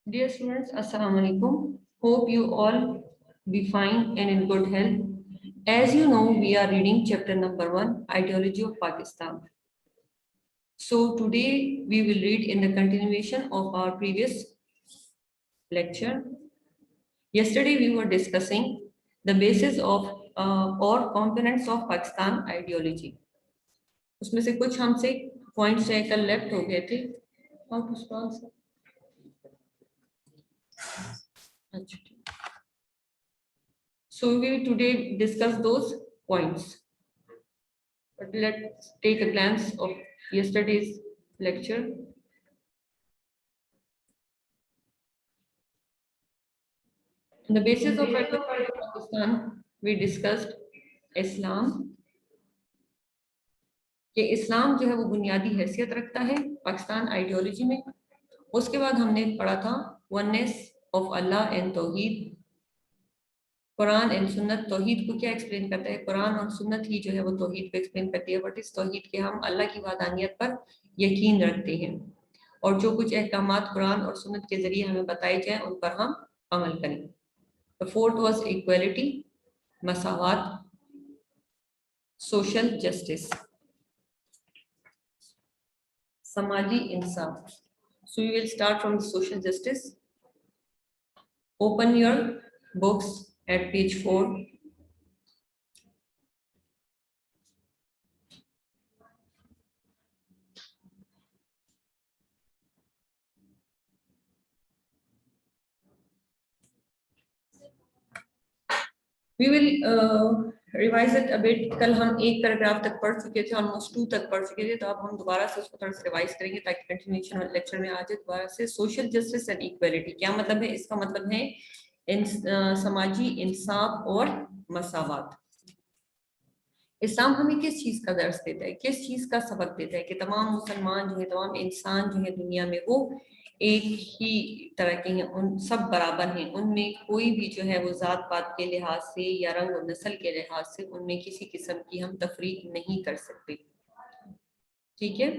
Dear students, Assalamu alaikum. Hope you all be fine and in good health. As you know, we are reading chapter number 1, Ideology of Pakistan. So today we will read in the continuation of our previous lecture. Yesterday we were discussing the basis of or components of Pakistan ideology. उसमें से कुछ हमसे points जो है कल left हो गए थे. How to sponsor? So we will today discuss those points. But let's take a glance of yesterday's lecture. On the basis of Pakistan, we discussed Islam. कि इस्लाम जो है वो बुनियादी हैसियत रखता है पाकिस्तान आइडियोलॉजी में. उसके बाद हमने पढ़ा था oneness of Allah and Towhid. Quran and सुन्नत तौहीद को क्या एक्सप्लेन करता है? कुरान और सुन्नत ही जो है वो तौहीद को एक्सप्लेन करती है. व्हाट इज तौहीद? के हम अल्लाह की वहदानियत पर यकीन रखते हैं और जो कुछ अहकामात कुरान और सुन्नत के जरिए हमें बताए जाए उन पर हम अमल करें. द फोर्थ वाज इक्वालिटी, मसावात, सोशल जस्टिस, समाजी इंसाफ. So we will start from the social justice. Open your books at page 4. We will revise it a bit. कल हम एक पैराग्राफ तक पढ़ चुके थे, ऑलमोस्ट 2 तक पढ़ चुके थे, तो अब हम दोबारा से उसको थोड़ा सा रिवाइज करेंगे ताकि कंटिन्यूएशन वाले लेक्चर में आ जाए दोबारा से. सोशल जस्टिस एंड इक्वालिटी क्या मतलब है? इसका मतलब है समाजी इंसाफ और मसावत. इस्लाम हमें किस चीज का दर्स देता है, किस चीज का सबक देता है? कि तमाम मुसलमान जो है, तमाम इंसान जो है दुनिया में वो एक ही तरह के हैं, उन सब बराबर हैं. उनमें कोई भी जो है वो जात पात के लिहाज से या रंग और नस्ल के लिहाज से उनमें किसी किस्म की हम तफरीक नहीं कर सकते. ठीक है.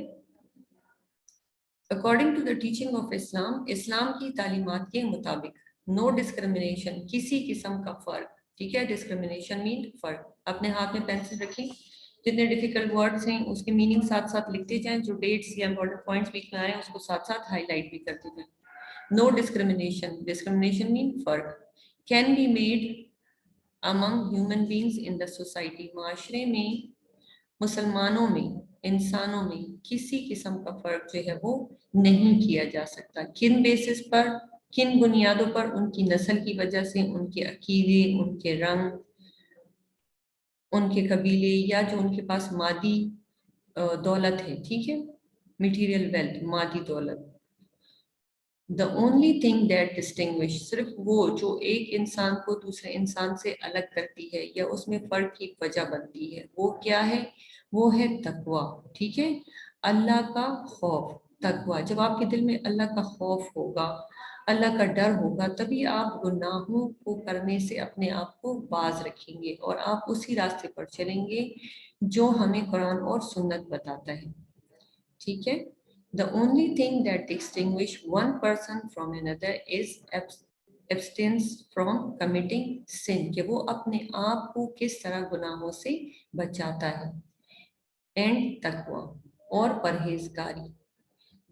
According to the teaching of Islam, इस्लाम की तालीमात के मुताबिक नो डिस्क्रिमिनेशन, किसी किस्म का फर्क. ठीक है. डिस्क्रिमिनेशन मीन फर्क. अपने हाथ में पेंसिल रखें, जितने डिफिकल्ट वर्ड्स हैं उसके मीनिंग साथ साथ लिखते जाएं, जो डेट्स या इंपॉर्टेंट पॉइंट्स बीच में आ रहे हैं उसको साथ साथ हाईलाइट भी करते जाएं. नो डिस्क्रिमिनेशन, डिस्क्रिमिनेशन मीन फर्क, can be made among human beings in the society. माशरे में, मुसलमानों में, इंसानों में किसी किस्म का फर्क जो है वो नहीं किया जा सकता. किन बेसिस पर, किन बुनियादों पर? उनकी नस्ल की वजह से, उनके अकीदे, उनके रंग, उनके कबीले, या जो उनके पास मादी दौलत है. ठीक है. मटेरियल वेल्थ, मादी दौलत. The only thing that distinguish, सिर्फ वो जो एक इंसान को दूसरे इंसान से अलग करती है या उसमें फर्क की वजह बनती है, वो क्या है? वो है तकवा. ठीक है. अल्लाह का खौफ, तकवा. जब आपके दिल में अल्लाह का खौफ होगा, अल्लाह का डर होगा, तभी आप गुनाहों को करने से अपने आप को बाज रखेंगे और आप उसी रास्ते पर चलेंगे जो हमें कुरान और सुन्नत बताता है. ठीक है. The only thing that distinguish one person from another is abstinence from committing sin, कि वो अपने आप को किस तरह गुनाहों से बचाता है. And तकवा और परहेजगारी.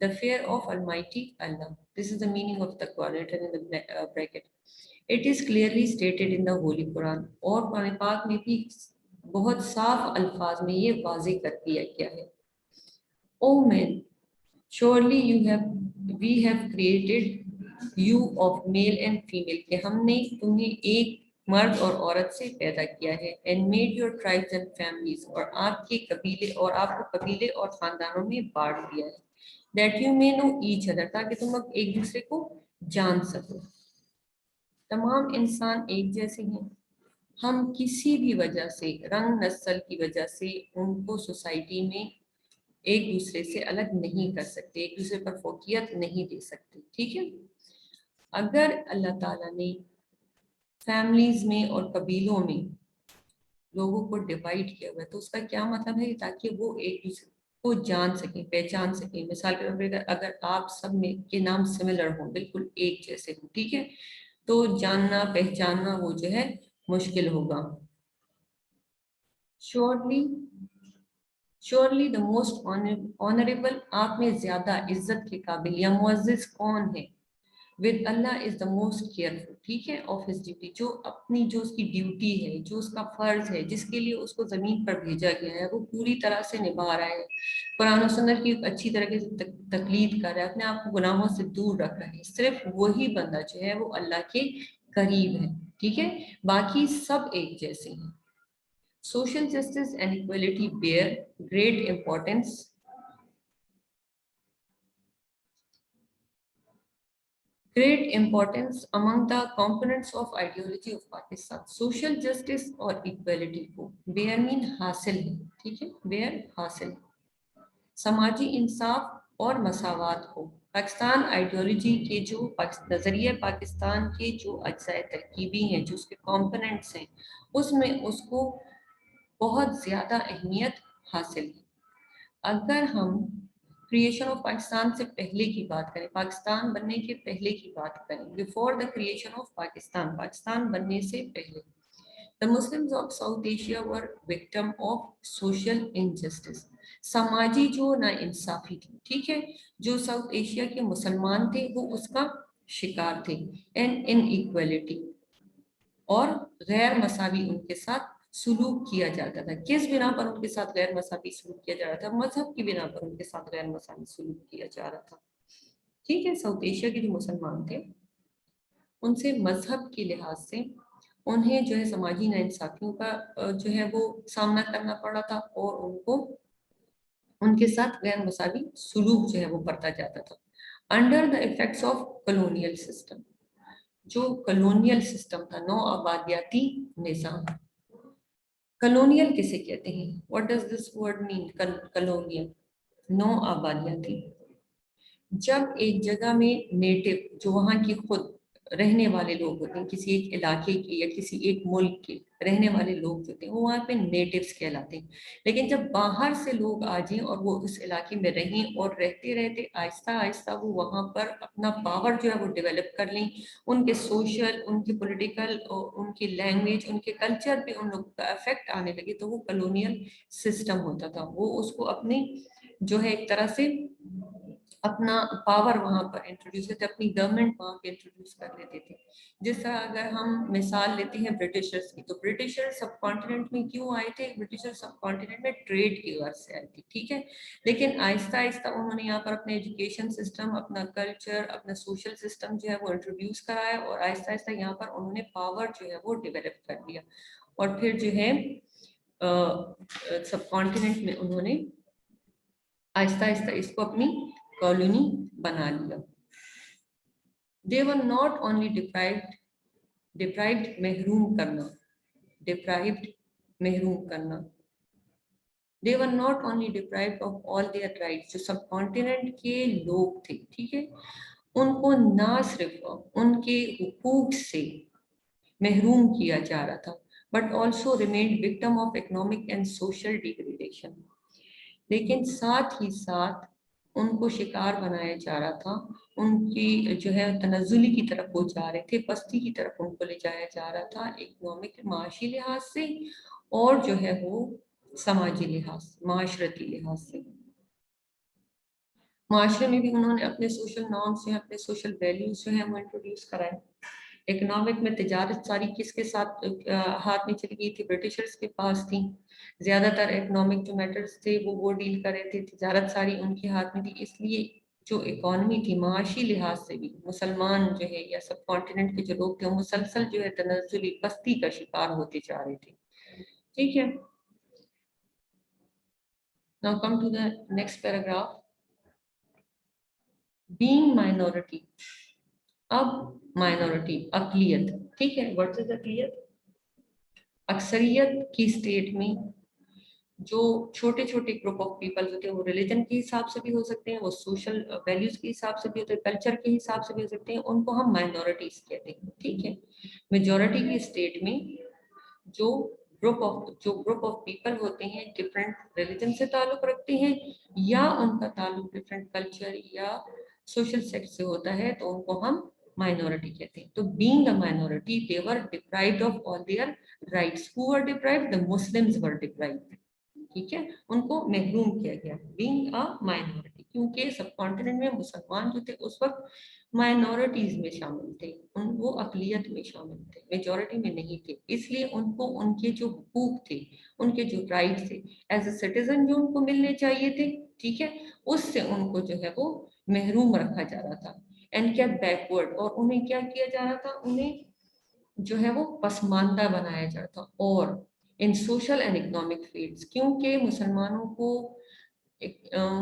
The fear of Almighty Allah. This is the meaning of taqwa written in the bracket. It is clearly stated in the Holy Quran. और कुरान पाक में भी बहुत साफ अल्फाज में ये वाज़ेह कर दिया गया है. O men, surely we have created you of male and female, कि हमने तुम्हें एक मर्द और औरत से पैदा किया है. And made your tribes and families, और आपके कबीले और आपको कबीले और खानदानों में बांट दिया है. That you may know each other, ताकि तुम लोग एक दूसरे को जान सको. तमाम इंसान एक जैसे हैं. हम किसी भी वजह से, रंग नस्ल की वजह से उनको सोसाइटी में एक दूसरे से अलग नहीं कर सकते, एक दूसरे पर फोकियत नहीं दे सकते. ठीक है. अगर अल्लाह ताला ने फैमिलीज में और कबीलों में लोगों को डिवाइड किया हुआ है तो उसका क्या मतलब है? ताकि वो एक दूसरे کو جان سکیں, پہچان سکیں. مثال کے طور پر اگر آپ سب میں کے نام سملر ہوں, بالکل ایک جیسے ہوں, ٹھیک ہے, تو جاننا پہچاننا وہ جو ہے مشکل ہوگا. شیورلی دا موسٹ آنریبل, آپ میں زیادہ عزت کے قابل یا معزز کون ہے؟ With Allah is the most careful, ٹھیک ہے, آف ہز ڈیوٹی, جو اپنی جو اس کی ڈیوٹی ہے, جو اس کا فرض ہے, جس کے لیے اس کو زمین پر بھیجا گیا ہے, وہ پوری طرح سے نبھا رہا ہے, قرآن و سنت کی اچھی طرح سے تقلید کر رہا ہے, اپنے آپ کو گناہوں سے دور رکھ رہا ہے. صرف وہی بندہ جو ہے وہ اللہ کے قریب ہے, ٹھیک ہے, باقی سب ایک جیسے ہیں. Social justice and equality bear great importance among the components of ideology of Pakistan. Social justice اور equality کو bear mean حاصل ہے, ٹھیک ہے, bear حاصل, سماجی انصاف اور مساوات کو. پاکستان آئیڈیالوجی کے جو نظریہ پاکستان کے جو اجزاء ترکیبی ہیں, جو اس کے کمپوننٹس ہیں, اس میں اس کو بہت زیادہ اہمیت حاصل ہے. اگر ہم کریشن آف پاکستان سے پہلے کی بات کریں, پاکستان بننے کے پہلے کی بات کریں, before the creation of Pakistan, Pakistan بننے سے پہلے, the Muslims of South Asia were victim of social injustice. سماجی جو نا انصافی تھی, ٹھیک ہے, جو ساؤتھ ایشیا کے مسلمان تھے وہ اس کا شکار تھے, and inequality, اور غیر مساوی ان کے ساتھ سلوک کیا جاتا تھا. کس بنا پر ان کے ساتھ غیر مساوی سلوک کیا جا رہا تھا؟ مذہب کی بنا پر ان کے ساتھ غیر مساوی سلوک کیا جا رہا تھا, ٹھیک ہے. ساؤتھ ایشیا کے جو مسلمان تھے ان سے مذہب کے لحاظ سے انہیں جو ہے سماجی ناانصافیوں کا جو ہے وہ سامنا کرنا پڑا تھا, اور ان کو ان کے ساتھ غیر مساوی سلوک جو ہے وہ برتا جاتا تھا. Under the effects of colonial system, جو کلونیل سسٹم تھا, نو آبادیاتی نظام. کلونیل کسے کہتے ہیں؟ What does this word mean colonial? نو آبادیاتی. جب ایک جگہ میں نیٹو, جو وہاں کی خود رہنے والے لوگ ہوتے ہیں, کسی ایک علاقے کے یا کسی ایک ملک کے رہنے والے لوگ ہوتے ہیں, وہ وہاں پہ نیٹوز کہلاتے ہیں. لیکن جب باہر سے لوگ آ جائیں اور وہ اس علاقے میں رہیں, اور رہتے رہتے آہستہ آہستہ وہ وہاں پر اپنا پاور جو ہے وہ ڈیولپ کر لیں, ان کے سوشل, ان کے پولیٹیکل, ان کی لینگویج, ان کے کلچر پہ ان لوگوں کا افیکٹ آنے لگے, تو وہ کلونیل سسٹم ہوتا تھا. وہ اس کو اپنی جو ہے ایک طرح سے اپنا پاور وہاں پر انٹروڈیوس کرتے, اپنی گورنمنٹ وہاں پہ انٹروڈیوس کر لیتے تھے. جس طرح اگر ہم مثال لیتے ہیں برٹشرز کی, تو برٹشر سب کانٹیننٹ میں کیوں آئے تھے؟ برٹشر سب کانٹیننٹ میں ٹریڈ کی غرض سے آئے تھے, ٹھیک ہے. لیکن آہستہ آہستہ انہوں نے یہاں پر اپنے ایجوکیشن سسٹم, اپنا کلچر, اپنا سوشل سسٹم جو ہے وہ انٹروڈیوس کرایا, اور آہستہ آہستہ یہاں پر انہوں نے پاور جو ہے وہ ڈیولپ کر لیا, اور پھر جو ہے سب کانٹیننٹ میں انہوں نے آہستہ آہستہ اس کو اپنی کالونی بنا لیا. They were not only deprived محروم کرنا, deprived محروم کرنا. They were not only deprived of all their rights, جو سب کانٹیننٹ کے لوگ تھے, ٹھیک ہے, ان کو نہ صرف ان کے حقوق سے محروم کیا جا رہا تھا, but also remained victim of economic and social degradation. لیکن ساتھ ہی ساتھ ان کو شکار بنایا جا رہا تھا, ان کی جو ہے تنزلی کی طرف وہ جا رہے تھے, پستی کی طرف ان کو لے جایا جا رہا تھا, اکنامک معاشی لحاظ سے, اور جو ہے وہ سماجی لحاظ, معاشرتی لحاظ سے. معاشرے میں بھی انہوں نے اپنے سوشل نارمس جو ہیں, اپنے سوشل ویلیوز جو ہیں وہ انٹروڈیوس کرائے. اکنامک میں تجارت ساری کس کے ساتھ ہاتھ میں چلی گئی تھی؟ برٹشرز کے پاس تھی. زیادہ تر اکنامک جو میٹرز تھے وہ ڈیل کر رہے تھے, تجارت ساری ان کے ہاتھ میں تھی. اس لیے جو اکانومی تھی معاشی لحاظ سے بھی مسلمان جو ہے یا سب کانٹیننٹ کے جو لوگ تھے وہ مسلسل جو ہے تنزلی پستی کا شکار ہوتے جا رہے تھے, ٹھیک ہے. Now come to the next paragraph. Being minority. اب مائنورٹی, اقلیت, ٹھیک ہے. What is اقلیت؟ اکثریت کی اسٹیٹ میں جو چھوٹے چھوٹے گروپ آف پیپل ہوتے ہیں, وہ ریلیجن کے حساب سے بھی ہو سکتے ہیں, وہ سوشل ویلیوز کے حساب سے بھی ہوتے ہیں, کلچر کے حساب سے بھی ہو سکتے ہیں, ان کو ہم مائنورٹیز کہتے ہیں, ٹھیک ہے. میجورٹی کی اسٹیٹ میں جو ग्रुप ऑफ पीपल होते हैं डिफरेंट रिलीजन से ताल्लुक रखते हैं या उनका ताल्लुक डिफरेंट कल्चर या सोशल सेक्ट से होता है तो उनको हम माइनॉरिटी कहते हैं. तो being a minority they were deprived of all their rights. Who were deprived? The Muslims were deprived. ठीक है, उनको महरूम किया गया बीइंग अ माइनॉरिटी, क्योंकि सब कॉन्टिनेंट में मुसलमान जो थे उस वक्त माइनॉरिटीज में शामिल थे, वो अकलियत में शामिल थे, मेजॉरिटी में नहीं थे. इसलिए उनको उनके जो हुकूक थे, उनके जो राइट थे एज ए सिटीजन जो उनको मिलने चाहिए थे, ठीक है, उससे उनको जो है वो महरूम रखा जा रहा था एंड क्या बैकवर्ड. और उन्हें क्या किया जा रहा था? उन्हें जो है वो पसमानदा बनाया जा रहा था. और इन सोशल एंड इकोनॉमिक फील्ड्स, क्योंकि मुसलमानों को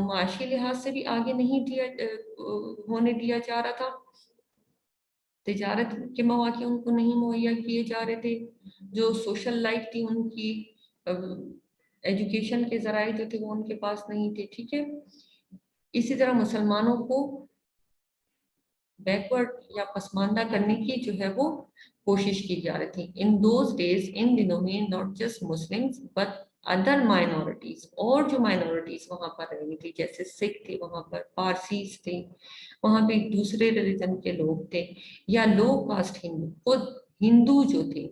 माशी लिहाज से भी आगे नहीं होने दिया जा रहा था, तिजारत के मौके उनको नहीं मुहैया किए जा रहे थे, जो सोशल लाइफ थी उनकी, एजुकेशन के जराए जो थे वो उनके पास नहीं थे. ठीक है, इसी तरह मुसलमानों को बैकवर्ड या पसमानदा करने की जो है वो कोशिश की जा रही थी. इन दोज डेज, इन दिनों में, not just Muslims but other minorities, और जो माइनॉरिटीज वहां पर रही थी, जैसे सिख थे वहां पर, पारसीज थे वहां पे, दूसरे रिलीजन के लोग थे, या लो कास्ट हिंदू, खुद हिंदू जो थे,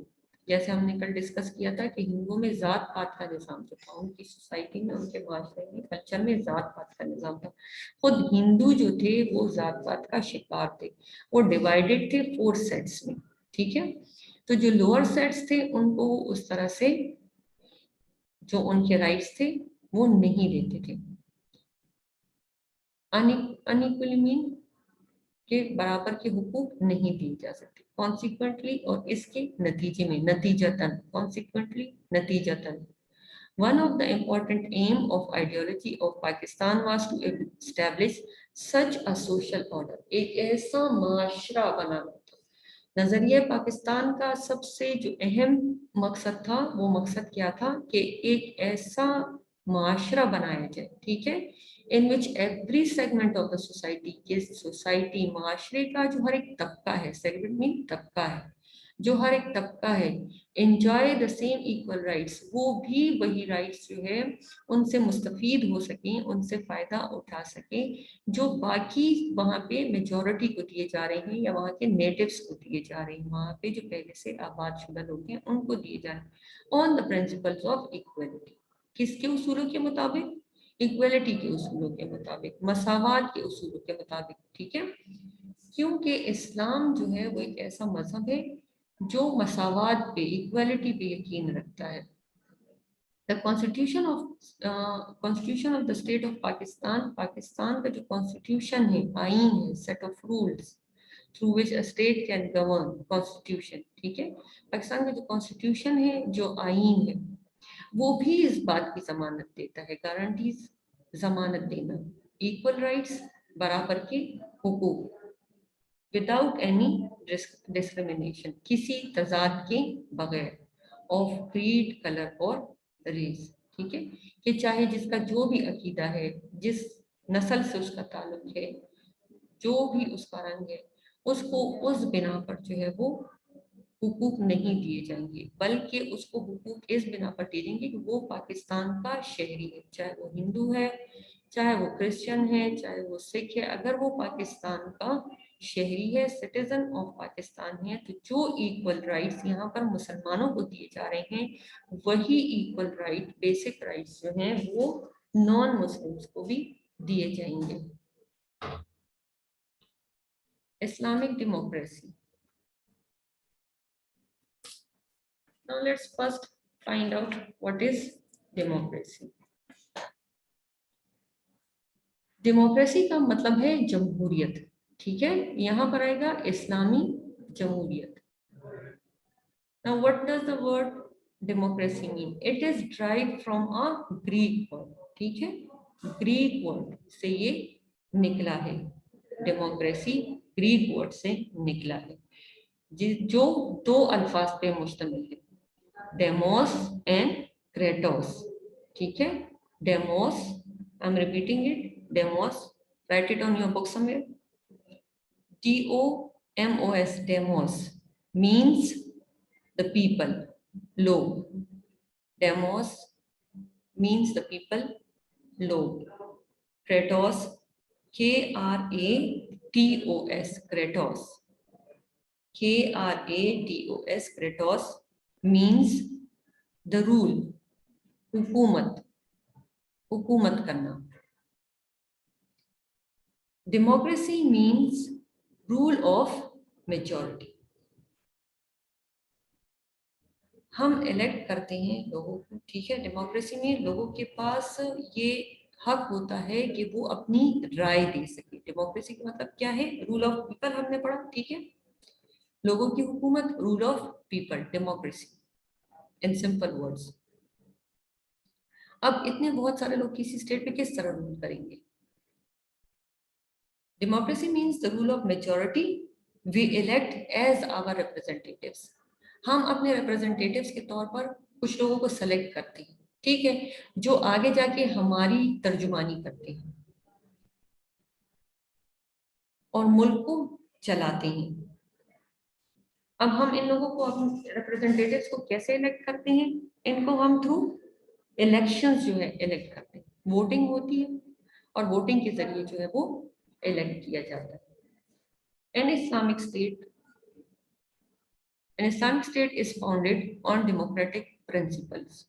जैसे हमने कल डिस्कस किया था कि हिंदुओं में जात पात का निज़ाम जो था, उनकी सोसाइटी में, उनके माशरे में, कल्चर में जात पात का निज़ाम था. खुद हिंदू जो थे वो जात पात का शिकार थे. वो डिवाइडेड थे 4 सेट्स में. ठीक है, तो जो लोअर सेट्स थे उनको उस तरह से जो उनके राइट्स थे वो नहीं देते थे. अनइक्वली मीन के बराबर के हुकूक नहीं दिए जा सकते. कॉन्सिक्वेंटली, और इसके नतीजे में, नतीजतन, कॉन्सिक्वेंटली नतीजतन, one of the important aim of ideology of Pakistan was to establish such a social order. एक ऐसा माशरा बनाना था. नजरिया पाकिस्तान का सबसे जो अहम मकसद था वो मकसद क्या था कि एक ऐसा माशरा बनाया जाए, ठीक है, in which every segment of the society, के सोसाइटी माशरे का जो हर एक तबका है, सेगमेंट मीन तबका है, जो हर एक तबका है, enjoy the same equal rights, वो भी वही राइट्स जो है उनसे मुस्तफीद हो सकें, उनसे फ़ायदा उठा सकें जो बाकी वहाँ पे मेजॉरिटी को दिए जा रहे हैं या वहाँ के नेटिव्स को दिए जा रहे हैं, वहाँ पे जो पहले से आबाद शुदा लोग हैं उनको दिए जा रहे हैं, on the principles of equality. किसके उसूलों के मुताबिक? इक्वलिटी के उसूलों के मुताबिक, मसावात के उसूलों के मुताबिक. ठीक है, क्योंकि इस्लाम जो है वो एक ऐसा मजहब है जो मसावात पे, इक्वलिटी पे यकीन रखता है. The constitution of the state of Pakistan, Pakistan का जो कॉन्स्टिट्यूशन है, आईन है, set of rules through which a state can govern, constitution. ठीक है, पाकिस्तान का जो कॉन्स्टिट्यूशन है, जो आईन है, वो भी इस बात की जमानत देता है, गारंटीज, जमानत देना, इक्वल राइट्स, बराबर के हुकूक, विदाउट एनी डिस्क्रिमिनेशन, किसी तजाद के बगैर, ऑफ क्रीड, कलर और रेस. ठीक है, कि चाहे जिसका जो भी अकीदा है, जिस नस्ल से उसका ताल्लुक है, जो भी उसका रंग है, उसको उस बिना पर जो है वो हुकूक नहीं दिए जाएंगे, बल्कि उसको हुकूक इस बिना पर दिए जाएंगे कि वो पाकिस्तान का शहरी है, चाहे वो हिंदू है, चाहे वो क्रिश्चियन है, चाहे वो सिख है. अगर वो पाकिस्तान का शहरी है, सिटीजन ऑफ पाकिस्तान है, तो जो इक्वल राइट्स यहाँ पर मुसलमानों को दिए जा रहे हैं, वही इक्वल राइट, बेसिक राइट्स जो हैं वो नॉन मुस्लिम्स को भी दिए जाएंगे. Islamic democracy. Now let's first find out what is democracy. Democracy का मतलब है जमहूरियत. ठीक है, यहाँ पर आएगा इस्लामी जमहूरियत. Now what does the word democracy mean? It is derived from a Greek word. ठीक है, ग्रीक वर्ड से ये निकला है. डेमोक्रेसी ग्रीक वर्ड से निकला है, जो 2 अल्फाज पे मुश्तमिल है, डेमोस एंड क्रेटोस. ठीक है, demos, I am repeating it, demos, right it on your book somewhere. DOMOS, demos means the people, लोग. Demos means the people. Log. Kratos, Kratos, Kratos. Kratos, Kratos means the rule, हुकूमत, हुकूमत करना. Democracy means rule of majority. हम elect करते हैं लोगों को, ठीक है. डेमोक्रेसी में लोगों के पास ये हक होता है कि वो अपनी राय दे सके. डेमोक्रेसी का मतलब क्या है? रूल ऑफ पीपल हमने पढ़ा, ठीक है. लोगों की हुकूमत, rule of people, democracy in simple words. अब इतने बहुत सारे लोग किसी स्टेट पे किस तरह रूल करेंगे? Democracy means the rule of majority. We elect as our representatives. हम अपने रिप्रेजेंटेटिव्स के तौर पर कुछ लोगों को सेलेक्ट करते हैं, ठीक है, जो आगे जाके हमारी तर्जुमानी करते हैं और मुल्क को चलाते हैं. अब हम इन लोगों को, अपने रिप्रेजेंटेटिव्स को कैसे इलेक्ट करते हैं? इनको हम थ्रू इलेक्शंस जो है इलेक्ट करते हैं. वोटिंग होती है और वोटिंग के जरिए जो है वो इलेक्ट किया जाता है. An Islamic state is founded on democratic principles.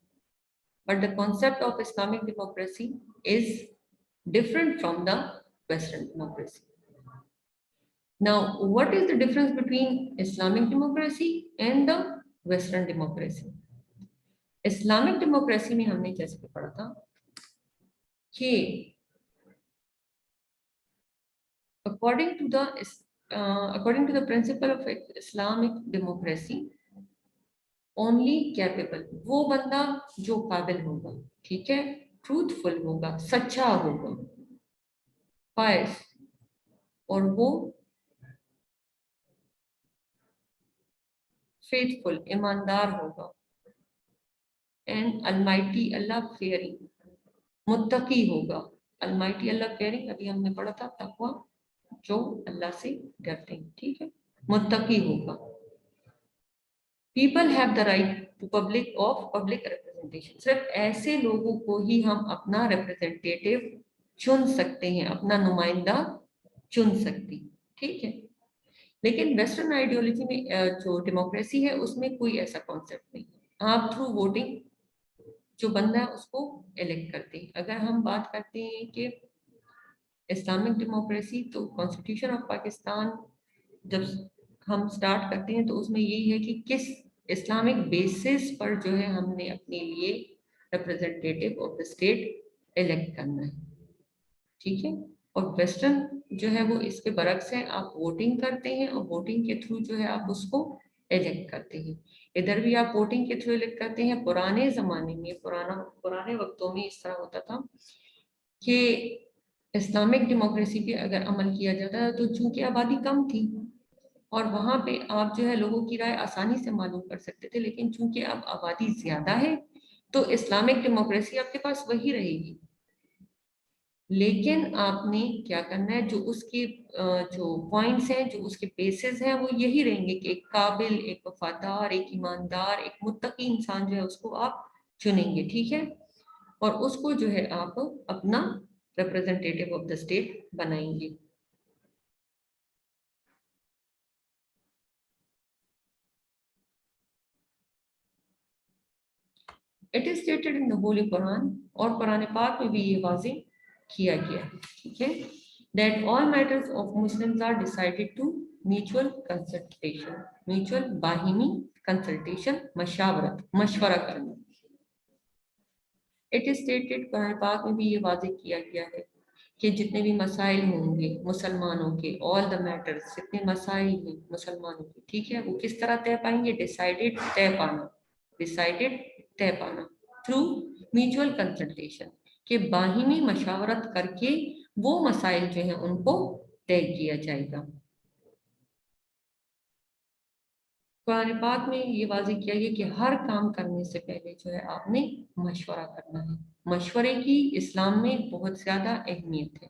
But the concept of Islamic democracy is different from the Western democracy. Now, what is the difference between Islamic democracy and the Western democracy? Islamic democracy में हमने जैसे पढ़ा था कि according to the principle of Islamic democracy, only capable, वो बंदा जो काबिल होगा, ठीक है, ट्रूथफुल होगा, सच्चा होगा, पायस, और वो फेथफुल, ईमानदार होगा, and Almighty Allah fairing, Muttaqi होगा. अलमाइटी अल्लाह फेयरिंग अभी हमने पढ़ा था, तकवा, जो अल्लाह से डरते हैं, ठीक है, मुत्तकी होगा. People have the right to public representation. सिर्फ ऐसे लोगों को ही हम अपना रिप्रेजेंटेटिव चुन सकते हैं, अपना नुमाइंदा चुन सकते हैं, ठीक है. लेकिन वेस्टर्न आइडियोलॉजी में जो डेमोक्रेसी है उसमें कोई ऐसा कॉन्सेप्ट नहीं. आप थ्रू वोटिंग जो बंदा है उसको इलेक्ट करते हैं. अगर हम बात करते हैं कि इस्लामिक डेमोक्रेसी, तो कॉन्स्टिट्यूशन ऑफ पाकिस्तान जब हम स्टार्ट करते हैं तो उसमें यही है कि किस इस्लामिक बेसिस पर जो है हमने अपने लिए representative of the state elect करना है, ठीक है. और वेस्टर्न जो है वो इसके बरक्स है, आप वोटिंग करते हैं और वोटिंग के थ्रू जो है आप उसको इलेक्ट करते हैं. इधर भी आप वोटिंग के थ्रू इलेक्ट करते हैं. पुराने जमाने में, पुराने वक्तों में इस तरह होता था कि इस्लामिक डेमोक्रेसी पे अगर अमल किया जाता है तो चूंकि आबादी कम थी और वहां पे आप जो है लोगों की राय आसानी से मालूम कर सकते थे, लेकिन चूंकि अब आबादी ज्यादा है तो इस्लामिक डेमोक्रेसी आपके पास वही रहेगी. लेकिन आपने क्या करना है, जो उसके जो पॉइंट्स हैं, जो उसके बेसिस हैं, वो यही रहेंगे कि एक काबिल, एक वफादार, एक ईमानदार, एक मुत्तकी इंसान जो है उसको आप चुनेंगे, ठीक है, और उसको जो है आप अपना रिप्रेजेंटेटिव ऑफ द स्टेट बनाएंगे. It is stated in the Holi Quran, और कुरान पाक में भी ये वाज़ेह किया गया है, ठीक है, that all matters of Muslims are decided to mutual consultation, mutual बाहिमी consultation, मशावरत, मशवरा करना. इट इज स्टेटेड, कुरान पाक में भी ये वाज़ेह किया गया है कि जितने भी मसाइल होंगे मुसलमानों के, ऑल द मैटर्स, जितने मसाइल हैं मुसलमानों के, ठीक है, वो किस तरह तय पाएंगे? डिसाइडेड, तय पाना, डिसाइडेड, तय पाना, थ्रू म्यूचुअल कंसल्टेशन, के बाहिमी मशावरत करके वो मसाइल जो है उनको तय किया जाएगा. कुरान पाक में ये वाज़ेह किया गया कि हर काम करने से पहले जो है आपने मशवरा करना है. मशवरे की इस्लाम में बहुत ज़्यादा अहमियत है.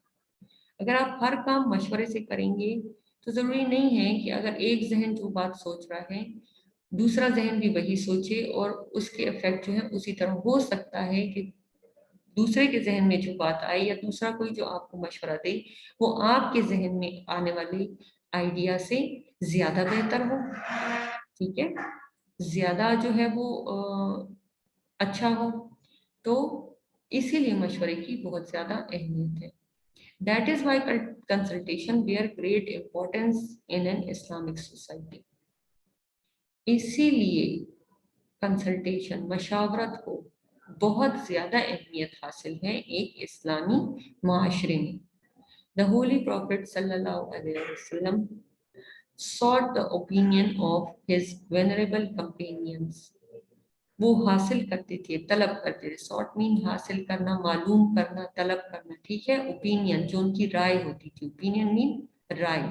अगर आप हर काम मशवरे से करेंगे तो ज़रूरी नहीं है कि अगर एक जहन जो बात सोच रहा है दूसरा जहन भी वही सोचे और उसके इफेक्ट जो है उसी तरह हो सकता है कि दूसरे के जहन में जो बात आई या दूसरा कोई जो आपको मशवरा दे वो आपके जहन में आने वाले आइडिया से ज्यादा बेहतर हो, ठीक है, ज्यादा जो है वो अच्छा हो। तो इसीलिए मशवरे की बहुत ज्यादा अहमियत है। That is why consultation bear great importance in an Islamic society. इसीलिए कंसल्टेशन मशावरत को बहुत ज्यादा अहमियत हासिल है एक इस्लामी माशरे में। द होली प्रॉफिट सल्लल्लाहु अलैहि वसल्लम sought the opinion of his venerable companions। वो हासिल करते थे, तलब करते थे। सॉर्ट मीन हासिल करना, मालूम करना, तलब करना, ठीक है। ओपिनियन जो उनकी राय होती थी, ओपिनियन मीन राय।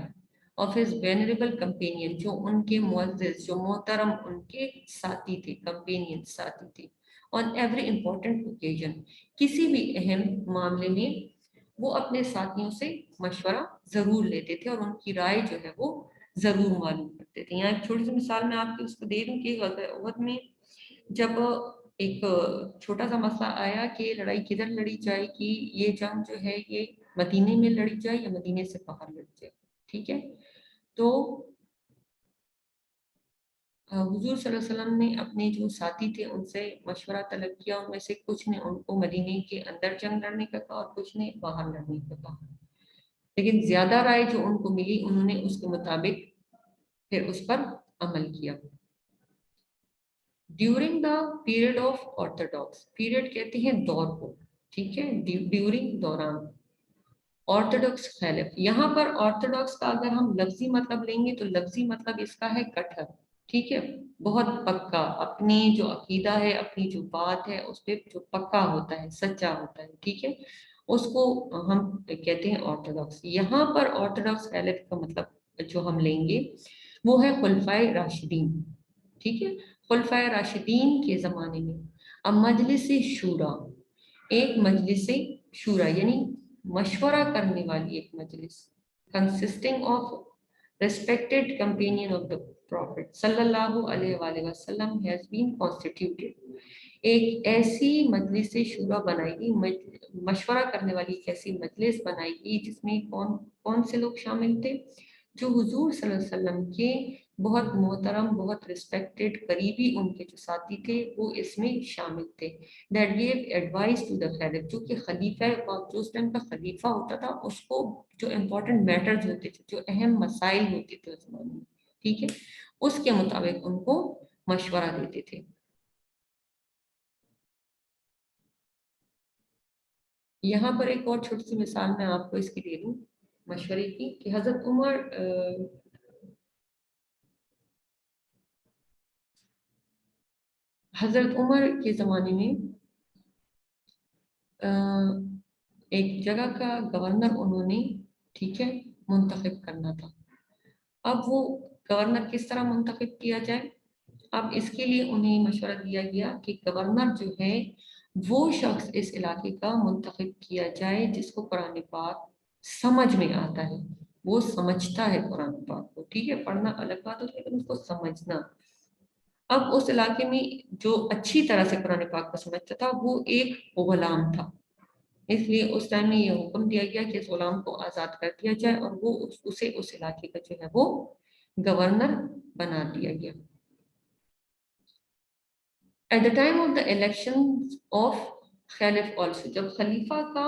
ऑफ हिज वेनरेबल कंपेनियन जो उनके मुअज़्ज़िज़, जो मोहतरम उनके साथी थे, कंपेनियन साथी थे। ऑन एवरी इंपॉर्टेंट ओकेजन किसी भी अहम मामले में वो अपने साथियों से मशवरा जरूर लेते थे और उनकी राय जो है वो जरूर मालूम करते थे। यहाँ एक छोटी सी मिसाल मैं आपको उसको दे दूं कि गज़वा में जब एक छोटा सा मसला आया कि लड़ाई किधर लड़ी जाएगी, ये जंग जो है ये मदीने में लड़ी जाए या मदीने से बाहर लड़ी जाए, ठीक है। तो हुजूर सल्लल्लाहु अलैहि वसल्लम ने अपने जो साथी थे उनसे मशवरा तलब किया। उनमें से कुछ ने उनको मदीने के अंदर जंग लड़ने का कहा और कुछ ने बाहर लड़ने का कहा, लेकिन ज्यादा राय जो उनको मिली उन्होंने उसके मुताबिक फिर उस पर अमल किया। During the period of Orthodox, period कहते हैं दौर को, ठीक है, ड्यूरिंग दौरान ऑर्थोडॉक्स खैलिफ। यहाँ पर ऑर्थोडॉक्स का अगर हम लफ्जी मतलब लेंगे तो लफ्जी मतलब इसका है कठर, ठीक है, बहुत पक्का, अपनी जो अकीदा है, अपनी जो बात है उस पर जो पक्का होता है, सच्चा होता है, ठीक है, उसको हम कहते हैं ऑर्थोडॉक्स। यहाँ पर ऑर्थोडॉक्स खैलिफ का मतलब जो हम लेंगे वो है खुलफाए राशिदीन, ठीक है। खुलफाए राशिदीन के ज़माने में अब मजलिस शूरा, एक मजलिस शूरा यानी मशवरा करने वाली एक मजलिस, consisting of respected companion of the prophet sallallahu alaihi wasallam has been constituted। एक ऐसी मजलिस शुरा बनाएगी, मशवरा करने वाली एक ऐसी मजलिस बनाएगी जिसमें कौन कौन से लोग शामिल थे, जो हुजूर सल्लल्लाहु अलैहि वसल्लम के बहुत मोहतरम, बहुत रिस्पेक्टेड करीबी उनके जो साथी थे वो इसमें शामिल थे। That give advice to the खलीफ, जो कि खलीफा जो उस टाइम का खलीफा होता था उसको जो इम्पोर्टेंट मैटर्स होते थे, जो अहम मसाइल होते थे उस जमाने में, ठीक है, उसके मुताबिक उनको मशवरा देते थे। यहाँ पर एक और छोटी सी मिसाल मैं आपको इसकी दे दूं मशवरे की कि हजरत उमर के ज़माने में एक जगह का गवर्नर उन्होंने, ठीक है, मुंतखब करना था। अब वो गवर्नर किस तरह मुंतखब किया जाए, अब इसके लिए उन्हें मशवरा दिया गया कि गवर्नर जो है वो शख्स इस इलाके का मुंतखब किया जाए जिसको कुरान पाक समझ में आता है, वो समझता है कुरान पाक को, ठीक है, पढ़ना अलग बात होती है लेकिन उसको समझना। अब उस इलाके में जो अच्छी तरह से कुरान पाक को समझता था वो एक गुलाम था, इसलिए उस टाइम में ये हुक्म दिया गया कि इस गुलाम को आज़ाद कर दिया जाए और वो उसे उस इलाके का जो है वो गवर्नर बना दिया गया। At the time of the election of खलीफ also, जब खलीफा का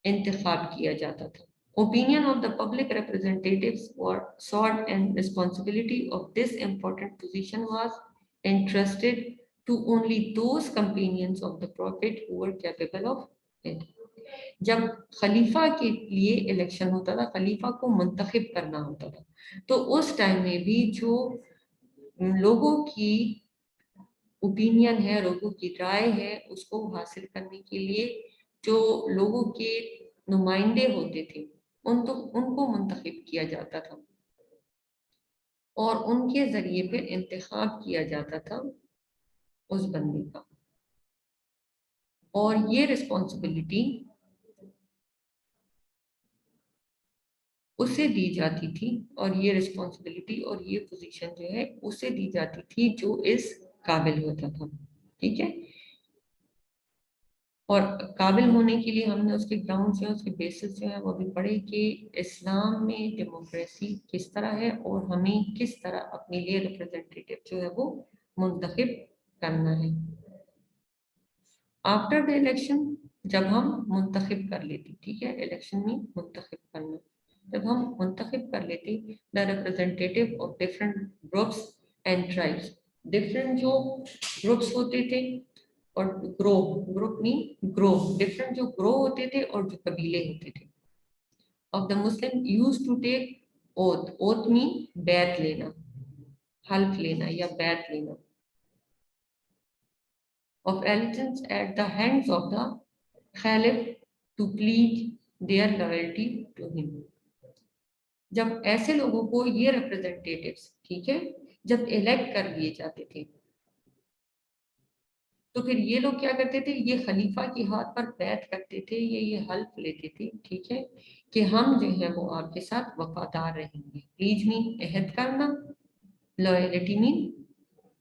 इंतखाब किया जाता था, opinion of the public representatives were sort and responsibility of this important position was entrusted to only those companions of the prophet who were capable of it। जब खलीफा के लिए election होता था, खलीफा को मुंतखब करना होता था, तो उस टाइम में भी जो लोगों की ओपिनियन है, लोगों की राय है, उसको हासिल करने के लिए जो लोगों के नुमाइंदे होते थे उनको मुंतखब किया जाता था और उनके जरिए फिर इंतखाब किया जाता था उस बंदे का। और ये रिस्पॉन्सिबिलिटी اسے دی جاتی تھی، اور یہ رسپانسبلٹی اور یہ پوزیشن جو ہے اسے دی جاتی تھی جو اس قابل ہوتا تھا. ٹھیک ہے، اور قابل ہونے کے لیے ہم نے اس کے گراؤنڈ جو ہے، اس کے بیسس جو ہے وہ بھی پڑھے کہ اسلام میں ڈیموکریسی کس طرح ہے اور ہمیں کس طرح اپنے لیے ریپرزینٹیٹیو جو ہے وہ منتخب کرنا ہے. آفٹر دا الیکشن، جب ہم منتخب کر لیتے، ٹھیک ہے، الیکشن میں منتخب کرنا، جب ہم منتخب کر لیتے the representative of different groups and tribes, different جو گروپس ہوتے تھے اور گروپ مین گروہ، ڈفرنٹ جو گروہ ہوتے تھے اور جو قبیلے ہوتے تھے. Of the Muslim use to take oath, oath mean بیعت لینا، حلف لینا یا بیعت لینا. Of allegiance at the hands of the Caliph to plead their loyalty to him. جب ایسے لوگوں کو یہ ریپرزینٹیٹیوز، ٹھیک ہے، جب الیکٹ کر لیے جاتے تھے تو پھر یہ لوگ کیا کرتے تھے، یہ خلیفہ کے ہاتھ پر بیعت کرتے تھے، یہ حلف لیتے تھے، ٹھیک ہے، کہ ہم جو ہے وہ آپ کے ساتھ وفادار رہیں گے. پلیج مین عہد کرنا، لائلٹی مین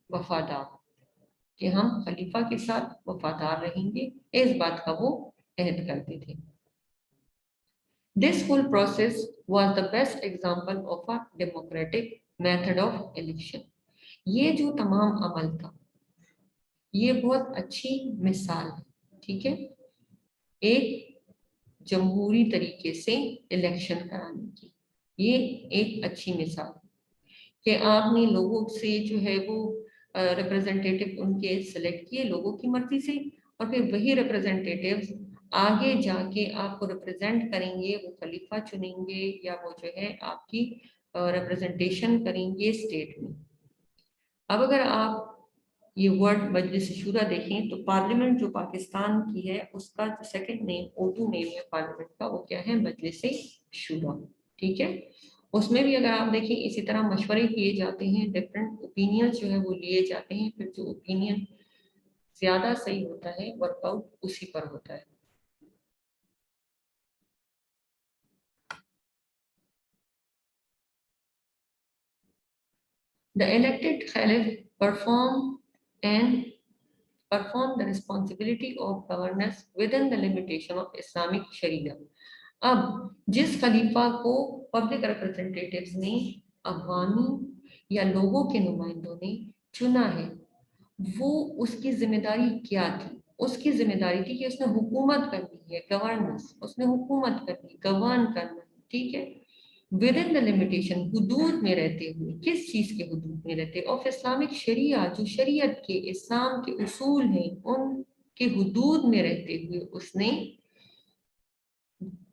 وفادار، کہ ہم خلیفہ کے ساتھ وفادار رہیں گے، اس بات کا وہ عہد کرتے تھے. This whole process was the best example of a democratic method of election. یہ جو تمام عمل تھا یہ بہت اچھی مثال ہے، ٹھیک ہے، ایک جمہوری طریقے سے الیکشن کرانے کی. یہ ایک اچھی مثال ہے کہ آپ نے لوگوں سے جو ہے وہ ریپرزینٹیٹیو ان کے سلیکٹ کیے لوگوں کی مرضی سے، اور پھر وہی ریپرزینٹیٹیوز آگے جا کے آپ کو ریپرزینٹ کریں گے، وہ خلیفہ چنیں گے یا وہ جو ہے آپ کی ریپرزینٹیشن کریں گے اسٹیٹ میں. اب اگر آپ یہ ورڈ مجلس شورا دیکھیں تو پارلیمنٹ جو پاکستان کی ہے اس کا جو سیکنڈ نیم، اردو نیم ہے پارلیمنٹ کا، وہ کیا ہے، مجلس شورا. ٹھیک ہے، اس میں بھی اگر آپ دیکھیں اسی طرح مشورے کیے جاتے ہیں، ڈفرینٹ اوپینین جو ہے وہ لیے جاتے ہیں، پھر جو اوپینین زیادہ صحیح ہوتا ہے ورک آؤٹ اسی پر ہوتا ہے. The elected Caliph perform the responsibility of governance within the limitation of Islamic Sharia. اب جس خلیفہ کو پبلک ریپرزینٹیٹیوز نے، عوامی یا لوگوں کے نمائندوں نے چنا ہے، وہ اس کی ذمہ داری کیا تھی؟ اس کی ذمہ داری تھی کہ اس نے حکومت کرنی ہے، گورننس، اس نے حکومت کرنی، گورن کرنا ہے، ٹھیک ہے، ود ان دا لمیٹیشن، حدود میں رہتے ہوئے. کس چیز کے حدود میں رہتے؟ آف اسلامک شریعہ، جو شریعت کے، اسلام کے اصول ہیں ان کے حدود میں رہتے ہوئے اس نے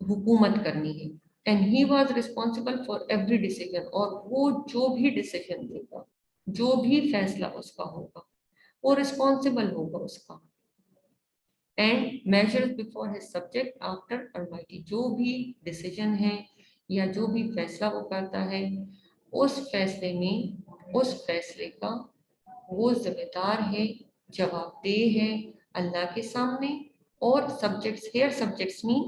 حکومت کرنی ہے. And he was responsible for every decision, اور وہ جو بھی ڈیسیجن دے گا، جو بھی فیصلہ اس کا ہوگا، وہ ریسپانسبل ہوگا اس کا. And measures before his subject after almighty, جو بھی ڈیسیجن ہے یا جو بھی فیصلہ وہ کرتا ہے اس فیصلے میں، اس فیصلے کا وہ ذمہ دار ہے، جواب دہ ہے اللہ کے سامنے اور سبجیکٹس، ہیئر سبجیکٹس میں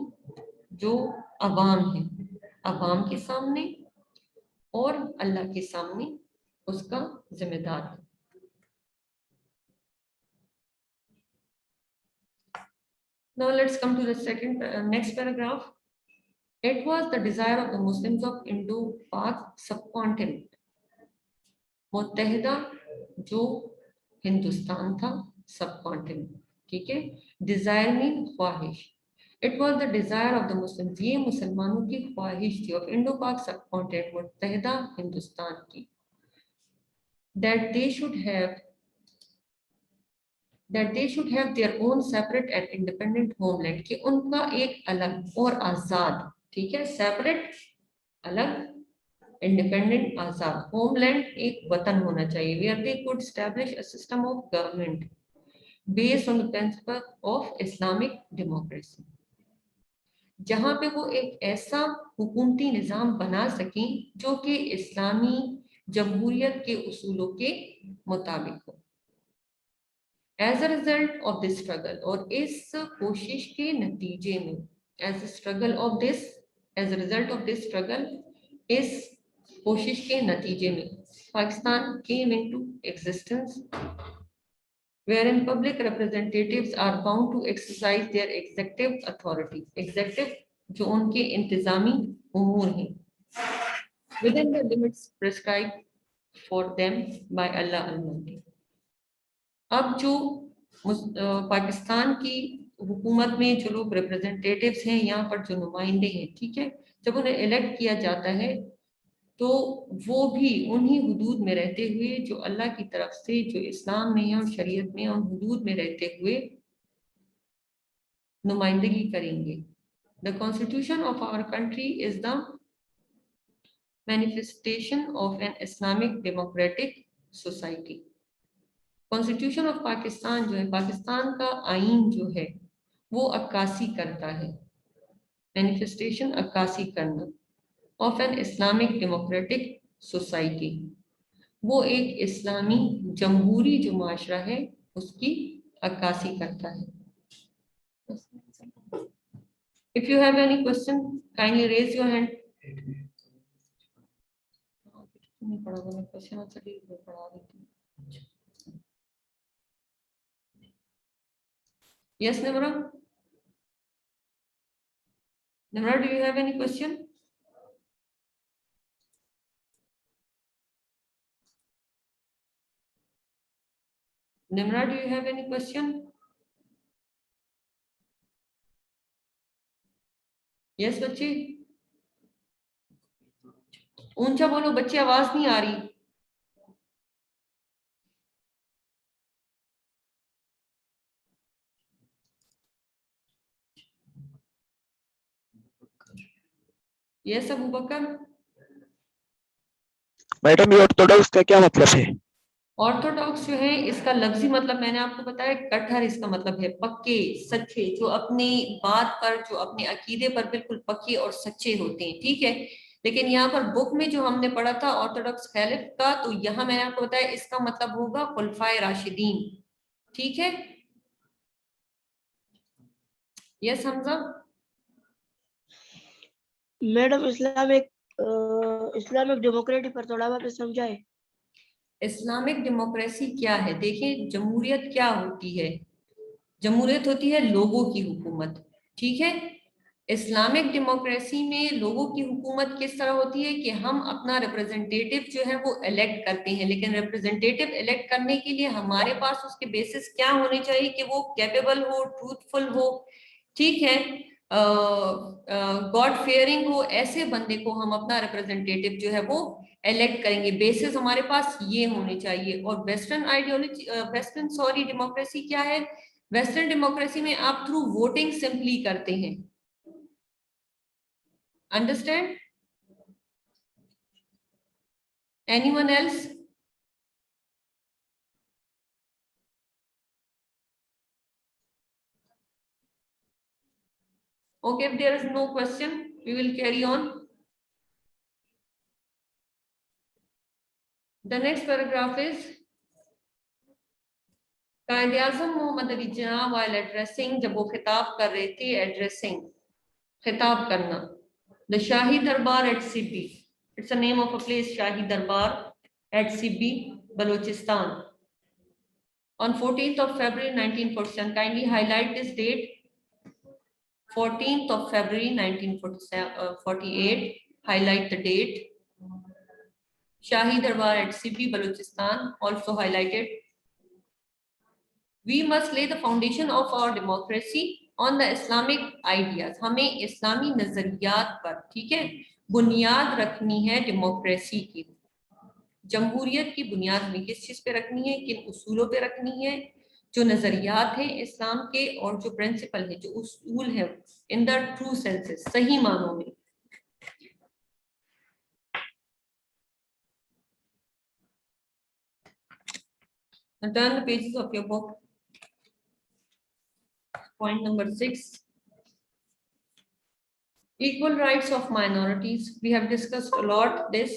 جو عوام ہیں، عوام کے سامنے اور اللہ کے سامنے اس کا ذمہ دار ہے. Now let's come to the next paragraph. It was the desire of the Muslims of Indo-Pak subcontinent. متحدہ جو ہندوستان تھا، سب کانٹیننٹ، ٹھیک ہے، ڈیزائر مین خواہش. It was the desire of the Muslims، یہ مسلمانوں کی خواہش تھی، of Indo-Pak subcontinent، متحدہ ہندوستان کی، that they should have their own separate and independent homeland، کہ ان کا ایک الگ اور آزاد، ٹھیک ہے، سیپریٹ، الگ، انڈیپینڈنٹ، آزاد، ہوم لینڈ، ایک وطن ہونا چاہیے، where they could establish a system of government based on the principle of Islamic democracy، جہاں پہ وہ ایک ایسا حکومتی نظام بنا سکیں جو کہ اسلامی جمہوریت کے اصولوں کے مطابق ہو. As a result of this struggle، اور اس کوشش کے نتیجے میں، as a result of this struggle، اس کوشش کے نتیجے میں Pakistan came into existence wherein public representatives are bound to exercise their executive authority. Executive جو ان کے انتظامی امور ہیں within the limits prescribed for them by Allah Almighty. اب جو پاکستان کی حکومت میں جو لوگ ریپرزنٹیٹیوز ہیں یہاں پر جو نمائندے ہیں ٹھیک ہے جب انہیں الیکٹ کیا جاتا ہے تو وہ بھی انہی حدود میں رہتے ہوئے جو اللہ کی طرف سے جو اسلام میں ہے اور شریعت میں ان حدود میں رہتے ہوئے نمائندگی کریں گے. The constitution of our country is the manifestation of an Islamic democratic society. Constitution of Pakistan جو ہے پاکستان کا آئین جو ہے وہ عکاسی کرتا ہے manifestation عکاسی کرنا of an Islamic democratic society. وہ ایک اسلامی جمہوری جو معاشرہ ہے اس کی عکاسی کرتا ہے. If you have any question, kindly raise your hand. Yes, Nimra? Nimra, do you have any question? Nimra, do you have any question? Yes, بچے اونچا بولو بچے آواز نہیں آ رہی. Yes, ابو بکر. میڈم یہ آرتھوڈاکس کا کیا مطلب ہے؟ آرتھوڈاکس جو ہے اس کا لفظی مطلب میں نے آپ کو بتایا کٹھر اس کا مطلب ہے پکے سچے جو اپنی بات پر جو اپنے عقیدے پر بالکل پکے اور سچے ہوتے ہیں ٹھیک ہے. لیکن یہاں پر بک میں جو ہم نے پڑھا تھا آرتھوڈاکس خلیف کا تو یہاں میں نے آپ کو بتایا اس کا مطلب ہوگا خلفائے راشدین ٹھیک ہے. یس حمزہ. میڈم اسلامک ڈیموکریسی پر تھوڑا واپس سمجھائے. اسلامک ڈیموکریسی کیا ہے؟ دیکھیں جمہوریت کیا ہوتی ہے؟ جمہوریت ہوتی ہے لوگوں کی حکومت ٹھیک ہے. اسلامک ڈیموکریسی میں لوگوں کی حکومت کس طرح ہوتی ہے کہ ہم اپنا ریپرزنٹیٹیو جو ہے وہ الیکٹ کرتے ہیں لیکن ریپرزنٹیٹیو الیکٹ کرنے کے لیے ہمارے پاس اس کے بیسس کیا ہونے چاہیے کہ وہ کیپیبل ہو ٹروتھ فل ہو ٹھیک ہے گاڈ فیئرنگ ہو. ایسے بندے کو ہم اپنا ریپرزنٹیٹیو جو ہے وہ الیکٹ کریں گے. بیسس ہمارے پاس یہ ہونے چاہیے. اور ویسٹرن آئیڈیالوجی ویسٹرن ڈیموکریسی کیا ہے؟ ویسٹرن ڈیموکریسی میں آپ تھرو ووٹنگ سمپلی کرتے ہیں. Understand? Anyone else? Okay, if there is no question, we will carry on. The next paragraph is Quaid Azam Muhammad Ali Jinnah while addressing جب وہ خطاب کر رہے تھے addressing خطاب کرنا the شاہی دربار at Sibbi. It's the name of a place شاہی دربار at Sibbi, Balochistan. On 14th of February 1947, kindly highlight this date. 14th of February 1948, highlight the date. Shahi Darbar at Sibbi, Balochistan, also highlighted. We must lay the foundation of our democracy on the Islamic ideas. ہمیں اسلامی نظریات پر ٹھیک ہے بنیاد رکھنی ہے democracy کی. جمہوریت کی بنیاد میں کس چیز پہ رکھنی ہے؟ کن اصولوں پہ رکھنی ہے؟ جو نظریات ہیں اسلام کے اور جو پرنسپل ہے جو اصول ہے in the true senses صحیح معنوں میں. Turn the pages of your book. Point number 6. Equal rights of minorities. We have discussed a lot this.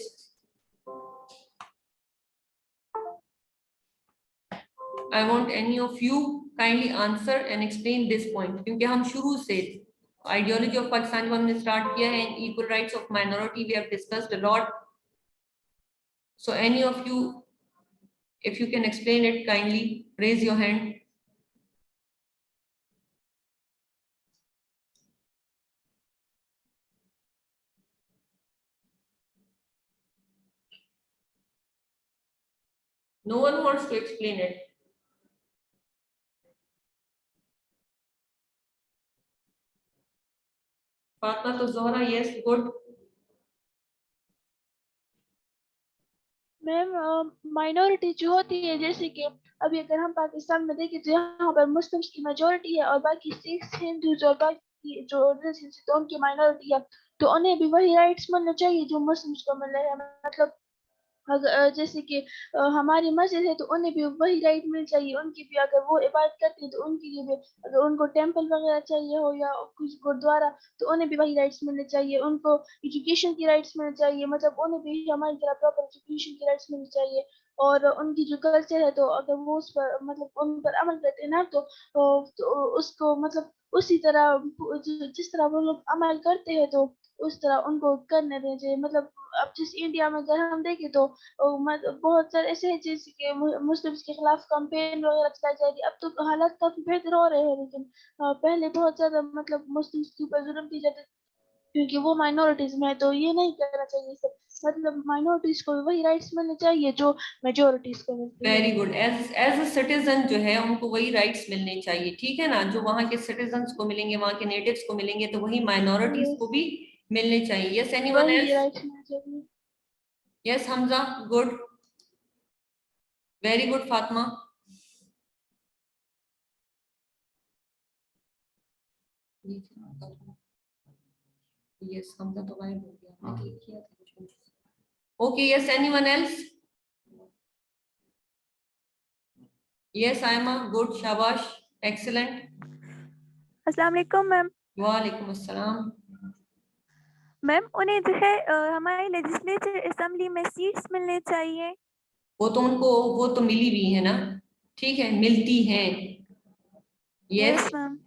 I want any of you kindly answer and explain this point. کیونکہ ہم شروع سے Ideology of Pakistan hum ne start kiya hai, and equal rights of minority we have discussed a lot. So any of you, if you can explain it kindly, raise your hand. No one wants to explain it. Fatma to Zohra, yes, good. Ma'am minority जो होती है जैसे कि अभी अगर हम पाकिस्तान में देखें तो यहाँ पर मुस्लिम्स की मेजोरिटी है और बाकी सिख्स हिंदूज और बाकी जो रिलीजन्स तो उनकी माइनॉरिटी है, तो उन्हें भी वही राइट्स मिलने चाहिए जो मुस्लिम्स को मिल रहे हैं। मतलब जैसे कि हमारी मस्जिद है तो उन्हें भी वही राइट मिल चाहिए, उनकी भी अगर वो इबादत करते हैं तो उनके लिए भी, अगर उनको टेंपल वगैरह चाहिए हो या कुछ गुरुद्वारा तो उन्हें भी वही राइट्स मिलने चाहिए। उनको एजुकेशन की राइट्स मिलनी चाहिए, मतलब उन्हें भी हमारी तरह प्रॉपर एजुकेशन की राइट्स मिलनी चाहिए। और उनकी जो कल्चर है तो अगर वो उस पर मतलब उन पर अमल करते हैं ना तो उसको मतलब उसी तरह जिस तरह वो लोग अमल करते हैं तो उस तरह उनको करने देना चाहिए। मतलब अब जिस इंडिया में अगर हम देखें तो बहुत सारे ऐसे हैं जैसे कि मुस्लिम्स के खिलाफ कैंपेन वगैरह चलाई जा रही है। अब तो हालात काफी बेहतर हो रहे हैं, लेकिन पहले बहुत ज्यादा मतलब मुस्लिम्स के ऊपर जुल्म की जाती क्योंकि वो माइनॉरिटीज में है, तो ये नहीं करना चाहिए सब। मतलब माइनॉरिटीज को वही राइट्स मिलने चाहिए जो मेजोरिटीज को मिलती है। Very good. As a citizen जो है उनको वही राइट्स मिलने चाहिए, ठीक है ना, जो वहाँ के सिटीजन्स को मिलेंगे, वहाँ के नेटिव्स को मिलेंगे, तो वही माइनॉरिटीज को भी मिलने चाहिए। यस, एनीवन वही एल्स? राइट्स मिलने चाहिए। Yes Hamza, good, very good. Fatima? Yes, Hamza तो गायब हो गया, आपने क्लिक किया था। Okay, yes, anyone else? Yes Aima, good, शाबाश, एक्सीलेंट। अस्सलाम वालेकुम मैम। वालेकुम अस्सलाम। मैम उन्हें जो है हमारे लेजिस्लेचर असेंबली में सीट्स मिलने चाहिए। वो तो मिली भी है ना, ठीक है, मिलती हैं। Yes ma'am.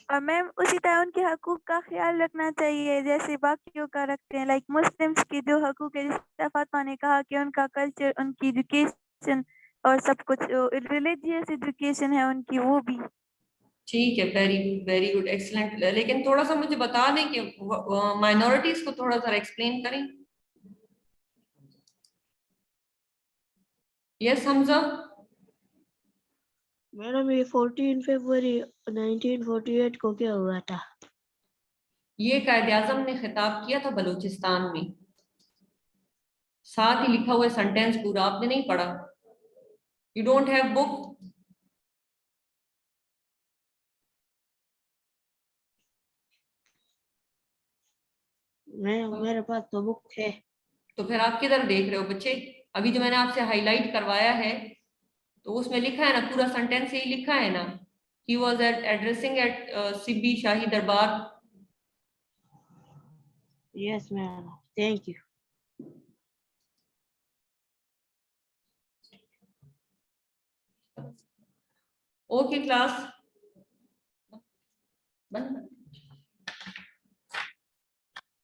और मैम उसी तरह उनके हकूक का ख्याल रखना चाहिए जैसे बाकियों का रखते हैं। लाइक मुस्लिम्स के जो हकूक है, जैसे फातिमा ने कहा कि उनका कल्चर, उनकी एजुकेशन और सब कुछ, रिलीजियस एजुकेशन है उनकी, वो भी। ठीक है, वेरी गुड, एक्सीलेंट। लेकिन थोड़ा सा मुझे बता दें कि माइनॉरिटीज को थोड़ा सा एक्सप्लेन करें। यस हमजा? मैडम ये 14 फरवरी 1948 को क्या हुआ था? ये कायदे आजम ने खिताब किया था बलूचिस्तान में, साथ ही लिखा हुआ सेंटेंस पूरा आपने नहीं पढ़ा? You don't have book? मेरे पास तो बुक है। तो फिर आप किधर देख रहे हो बच्चे? अभी जो मैंने आपसे हाईलाइट करवाया है तो उसमें लिखा है ना, पूरा सेंटेंस यही लिखा है ना, he was addressing at Sibi शाही दरबार। Yes ma'am, thank you. Okay class, बंद।